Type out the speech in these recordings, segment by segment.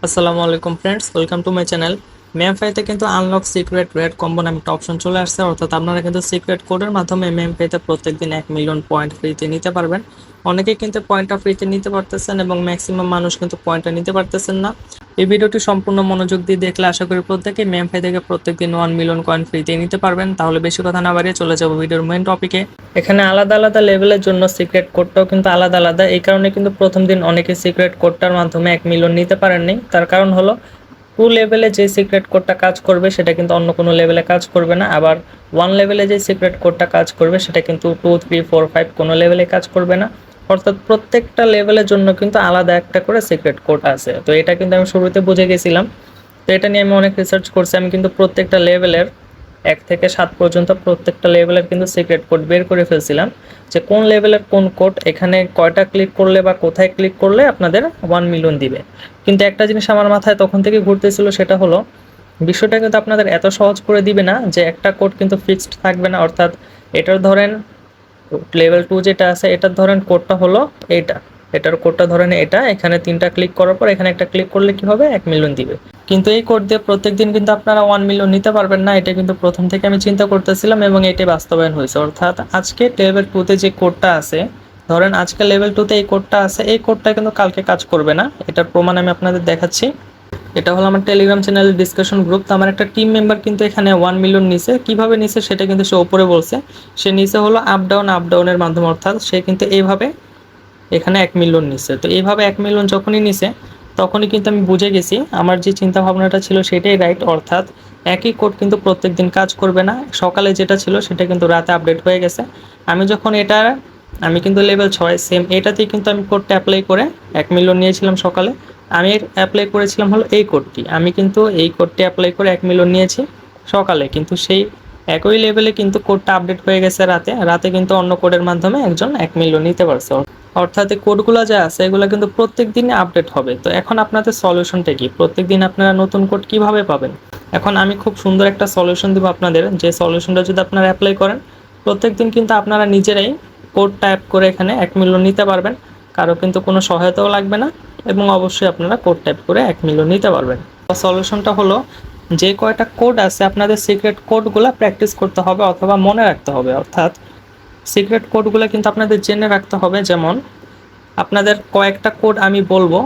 আসসালামু আলাইকুম friends, welcome to my channel. মেমফাইতে কিন্তু আনলক সিক্রেট রেড কম্বো নামে একটা অপশন চলে আসছে, অর্থাৎ আপনারা কিন্তু সিক্রেট কোডের মাধ্যমে মেমফাইতে প্রত্যেকদিন 1 মিলিয়ন পয়েন্ট ফ্রিতে নিতে পারবেন। অনেকেই কিন্তু পয়েন্টটা ফ্রিতে নিতে পারতেছেন এবং ম্যাক্সিমাম মানুষ কিন্তু পয়েন্টটা নিতে পারতেছেন না। এই ভিডিওটি সম্পূর্ণ মনোযোগ দিয়ে দেখলে আশা করি প্রত্যেকেই মেমফাই থেকে প্রত্যেকদিন 1 মিলিয়ন কয়েন ফ্রিতে নিতে পারবেন। তাহলে বেশি কথা না বাড়িয়ে চলে যাবো ভিডিওর মেইন টপিকে। এখানে আলাদা আলাদা লেভেলের জন্য সিক্রেট কোডটাও কিন্তু আলাদা আলাদা, এই কারণে কিন্তু প্রথম দিন অনেকে সিক্রেট কোডটার মাধ্যমে 1 মিলিয়ন নিতে পারেননি। তার কারণ হলো 2 লেভেলে যে সিক্রেট কোডটা কাজ করবে সেটা কিন্তু অন্য কোনো লেভেলে কাজ করবে না, আবার 1 লেভেলে যে সিক্রেট কোডটা কাজ করবে সেটা কিন্তু 2, 3, 4, 5 কোনো লেভেলে কাজ করবে না। অর্থাৎ প্রত্যেকটা লেভেলের জন্য কিন্তু আলাদা একটা করে সিক্রেট কোড আছে। তো এটা কিন্তু আমি শুরুতে বুঝে গেছিলাম। তো এটা নিয়ে আমি অনেক রিসার্চ করছি। আমি কিন্তু প্রত্যেকটা লেভেলের 1 থেকে 7 পর্যন্ত প্রত্যেকটা লেভেলের কিন্তু সিক্রেট কোড বের করে ফেলছিলাম, যে কোন লেভেলের কোন কোড এখানে কয়টা ক্লিক করলে বা কোথায় ক্লিক করলে আপনাদের 1 মিলিয়ন দিবে। কিন্তু একটা জিনিস আমার মাথায় তখন থেকে ঘুরতেছিল, সেটা হলো বিষয়টা কিন্তু আপনাদের এত সহজ করে দিবে না যে একটা কোড কিন্তু ফিক্সড থাকবে না। অর্থাৎ এটার ধরেন লেভেল 2 যেটা আছে এটার ধরেন কোডটা হলো এইটা, এটার কোডটা ধরেন এটা, এখানে 3টা ক্লিক করার পর এখানে একটা ক্লিক করলে কি হবে, 1 মিলিয়ন দিবে। কিন্তু এই কোড দিয়ে প্রত্যেকদিন কিন্তু আপনারা 1 মিলিয়ন নিতে পারবেন না। এটা কিন্তু প্রথম থেকে আমি চিন্তা করতেছিলাম এবং এটাই বাস্তবায়ন হয়েছে। অর্থাৎ আজকে লেভেল 2তে যে কোডটা আছে, ধরেন আজকে লেভেল 2তে এই কোডটা আছে, এই কোডটা কিন্তু কালকে কাজ করবে না। এটার প্রমাণ আমি আপনাদের দেখাচ্ছি। এটা হলো আমার টেলিগ্রাম চ্যানেলের ডিসকাশন গ্রুপ। তো আমার একটা টিম মেম্বার কিন্তু এখানে 1 মিলিয়ন নিছে। কিভাবে নিছে সেটা কিন্তু সে উপরে বলছে। সে নিচে হলো আপ ডাউনের মাধ্যমে, অর্থাৎ সে কিন্তু এইভাবে এখানে 1 মিলিয়ন নিছে। তো এইভাবে 1 মিলিয়ন যখনই নিছে তখনই কিন্তু আমি বুঝে গেছি আমার যে চিন্তা ভাবনাটা ছিল সেটাই রাইট। অর্থাৎ একই কোড কিন্তু প্রত্যেক দিন কাজ করবে না। সকালে যেটা ছিল সেটা কিন্তু রাতে আপডেট হয়ে গেছে। আমি যখন এটা আমি কিন্তু লেভেল 6 সেম এটাতেই কিন্তু আমি কোডটা অ্যাপ্লাই করে 1 মিলিয়ন নিয়েছিলাম সকালে। আমি অ্যাপ্লাই করেছিলাম হলো এই কোডটি, আমি কিন্তু এই কোডটি অ্যাপ্লাই করে 1 মিলিয়ন নিয়েছি সকালে। কিন্তু সেই একই লেভেলে কিন্তু কোডটা আপডেট হয়ে গেছে রাতে। রাতে কিন্তু অন্য কোডের মাধ্যমে একজন 1 মিলিয়ন নিতে পারছে। অর্থাৎ এই কোডগুলো যা আছে এগুলো কিন্তু প্রত্যেক দিনই আপডেট হবে। তো এখন আপনাদের সলিউশনটা কি, প্রত্যেক দিন আপনারা নতুন কোড কিভাবে পাবেন? এখন আমি খুব সুন্দর একটা সলিউশন দেবো আপনাদের, যে সলিউশনটা যদি আপনারা অ্যাপ্লাই করেন প্রত্যেক দিন কিন্তু আপনারা নিজেরাই কোড টাইপ করে এখানে 1 মিলিয়ন নিতে পারবেন। কারো কিন্তু কোনো সহায়তাও লাগবে না এবং অবশ্যই আপনারা কোড টাইপ করে 1 মিলিয়ন নিতে পারবেন। সলিউশনটা হলো, যে কয়টা কোড আছে আপনাদের সিক্রেট কোডগুলো প্র্যাকটিস করতে হবে অথবা মনে রাখতে হবে। অর্থাৎ সিক্রেট কোডগুলো কিন্তু আপনাদের জেনে রাখতে হবে। যেমন আপনাদের কয়েকটা কোড আমি বলবো,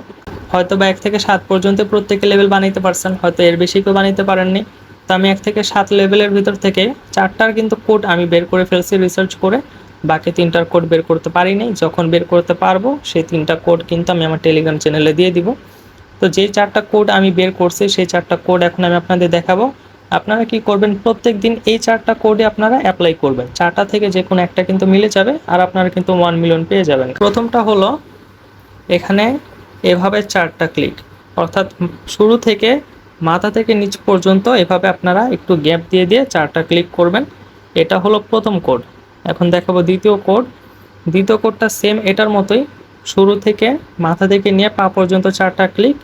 হয়তো বা 1 থেকে 7 পর্যন্ত প্রত্যেকে লেভেল বানাইতে পারছেন, হয়তো এর বেশি কেউ বানাইতে পারেননি। তো আমি 1 থেকে 7 লেভেলের ভিতর থেকে 4টার কিন্তু কোড আমি বের করে ফেলছি রিসার্চ করে। বাকি 3টার কোড বের করতে পারিনি। যখন বের করতে পারবো সেই 3টা কোড কিন্তু আমি আমার টেলিগ্রাম চ্যানেলে দিয়ে দিব। তো যে 4টা কোড আমি বের করছি সেই 4টা কোড এখন আমি আপনাদের দেখাবো। আপনারা কি করবেন, প্রত্যেক দিন এই 4টা কোডে আপনারা অ্যাপ্লাই করবেন। 4টা থেকে যে কোনো একটা কিন্তু মিলে যাবে আর আপনারা কিন্তু 1 মিলিয়ন পেয়ে যাবেন। প্রথমটা হলো এখানে এভাবে 4টা ক্লিক, অর্থাৎ শুরু থেকে মাথা থেকে নিচ পর্যন্ত এভাবে আপনারা একটু গ্যাপ দিয়ে দিয়ে 4টা ক্লিক করবেন। এটা হলো প্রথম কোড। এখন দেখাবো দ্বিতীয় কোড। দ্বিতীয় কোডটা সেম এটার মতোই, শুরু থেকে মাথা থেকে নিয়ে পা পর্যন্ত 4টা ক্লিক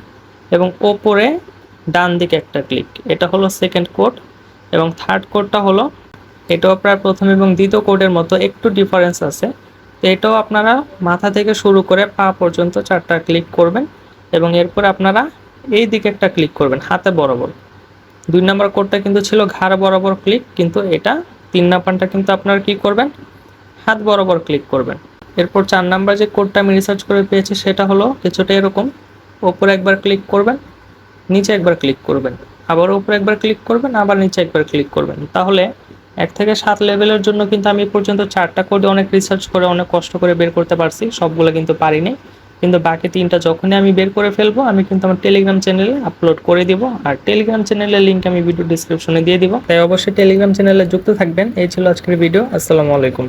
এবং ওপরে ডান দিকে একটা ক্লিক। এটা হলো সেকেন্ড কোড। এবং থার্ড কোডটা হলো, এটাও প্রায় প্রথম এবং দ্বিতীয় কোডের মতো, একটু ডিফারেন্স আছে। তো এটাও আপনারা মাথা থেকে শুরু করে পা পর্যন্ত 4টা ক্লিক করবেন এবং এরপর আপনারা এই দিকে একটা ক্লিক করবেন হাতে বরাবর। 2 নম্বর কোডটা কিন্তু ছিল ঘাড় বরাবর ক্লিক, কিন্তু এটা 3 নাম্বারটা কিন্তু আপনারা কি করবেন, হাত বরাবর ক্লিক করবেন। এরপর 4 নাম্বার যে কোডটা আমি রিসার্চ করে পেয়েছি সেটা হলো কিছুটা এরকম, ওপরে একবার ক্লিক করবেন, নিচে একবার ক্লিক করবেন, আবার উপরে একবার ক্লিক করবেন, আবার নিচে একবার ক্লিক করবেন। তাহলে 1 থেকে 7 লেভেলের জন্য কিন্তু আমি পর্যন্ত 4টা কোড অনেক রিসার্চ করে অনেক কষ্ট করে বের করতে পারছি, সবগুলো কিন্তু পারিনি। কিন্তু বাকি 3টা যখনই আমি বের করে ফেলবো আমি কিন্তু আমার টেলিগ্রাম চ্যানেলে আপলোড করে দিব। আর টেলিগ্রাম চ্যানেলের লিঙ্ক আমি ভিডিও ডিসক্রিপশনে দিয়ে দিব, তাই অবশ্যই টেলিগ্রাম চ্যানেলে যুক্ত থাকবেন। এই ছিল আজকের ভিডিও। আসসালামু আলাইকুম।